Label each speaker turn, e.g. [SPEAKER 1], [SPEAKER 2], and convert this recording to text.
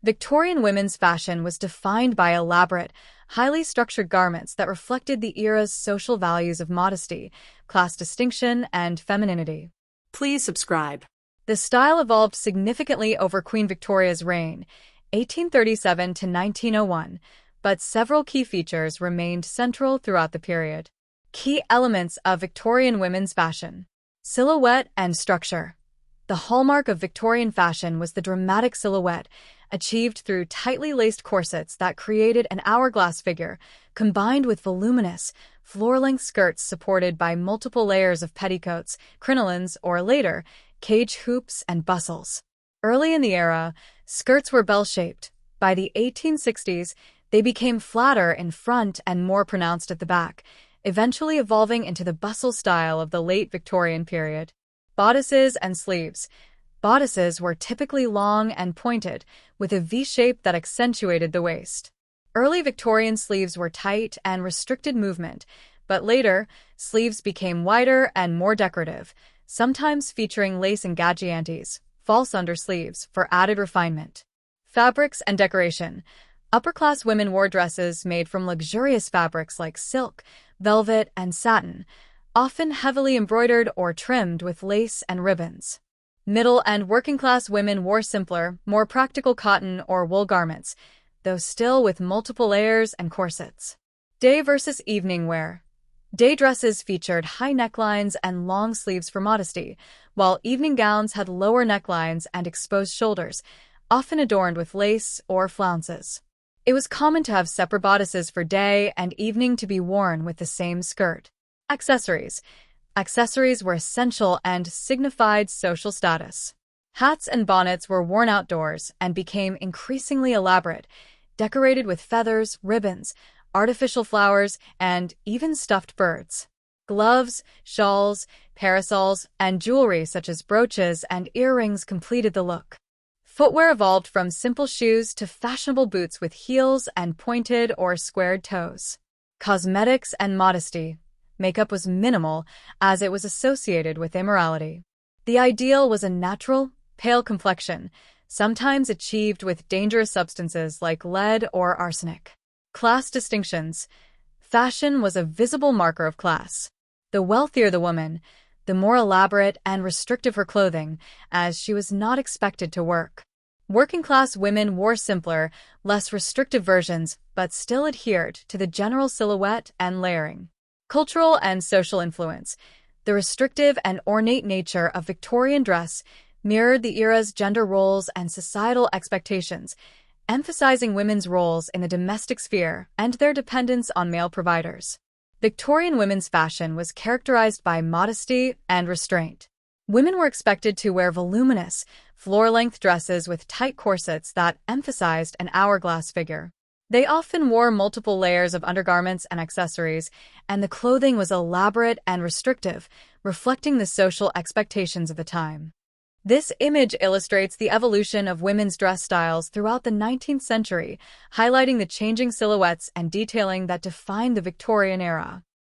[SPEAKER 1] Victorian women's fashion was defined by elaborate, highly structured garments that reflected the era's social values of modesty, class distinction, and femininity.
[SPEAKER 2] Please subscribe.
[SPEAKER 1] The style evolved significantly over Queen Victoria's reign, 1837 to 1901, but several key features remained central throughout the period. Key elements of Victorian women's fashion. Silhouette and structure. The hallmark of Victorian fashion was the dramatic silhouette, achieved through tightly laced corsets that created an hourglass figure, combined with voluminous, floor-length skirts supported by multiple layers of petticoats, crinolines, or later, cage hoops and bustles. Early in the era, skirts were bell-shaped. By the 1860s, they became flatter in front and more pronounced at the back, eventually evolving into the bustle style of the late Victorian period. Bodices and sleeves. Bodices were typically long and pointed, with a V shape that accentuated the waist. Early Victorian sleeves were tight and restricted movement, but later, sleeves became wider and more decorative, sometimes featuring lace engagiantes, false undersleeves, for added refinement. Fabrics and decoration. Upper-class women wore dresses made from luxurious fabrics like silk, velvet, and satin, often heavily embroidered or trimmed with lace and ribbons. Middle and working-class women wore simpler, more practical cotton or wool garments, though still with multiple layers and corsets. Day versus evening wear. Day dresses featured high necklines and long sleeves for modesty, while evening gowns had lower necklines and exposed shoulders, often adorned with lace or flounces. It was common to have separate bodices for day and evening to be worn with the same skirt. Accessories. Accessories were essential and signified social status. Hats and bonnets were worn outdoors and became increasingly elaborate, decorated with feathers, ribbons, artificial flowers, and even stuffed birds. Gloves, shawls, parasols, and jewelry such as brooches and earrings completed the look. Footwear evolved from simple shoes to fashionable boots with heels and pointed or squared toes. Cosmetics and modesty. Makeup was minimal as it was associated with immorality. The ideal was a natural, pale complexion, sometimes achieved with dangerous substances like lead or arsenic. Class distinctions. Fashion was a visible marker of class. The wealthier the woman, the more elaborate and restrictive her clothing, as she was not expected to work. Working-class women wore simpler, less restrictive versions, but still adhered to the general silhouette and layering. Cultural and social influence. The restrictive and ornate nature of Victorian dress mirrored the era's gender roles and societal expectations, emphasizing women's roles in the domestic sphere and their dependence on male providers. Victorian women's fashion was characterized by modesty and restraint. Women were expected to wear voluminous, floor-length dresses with tight corsets that emphasized an hourglass figure. They often wore multiple layers of undergarments and accessories, and the clothing was elaborate and restrictive, reflecting the social expectations of the time. This image illustrates the evolution of women's dress styles throughout the 19th century, highlighting the changing silhouettes and detailing that defined the Victorian era.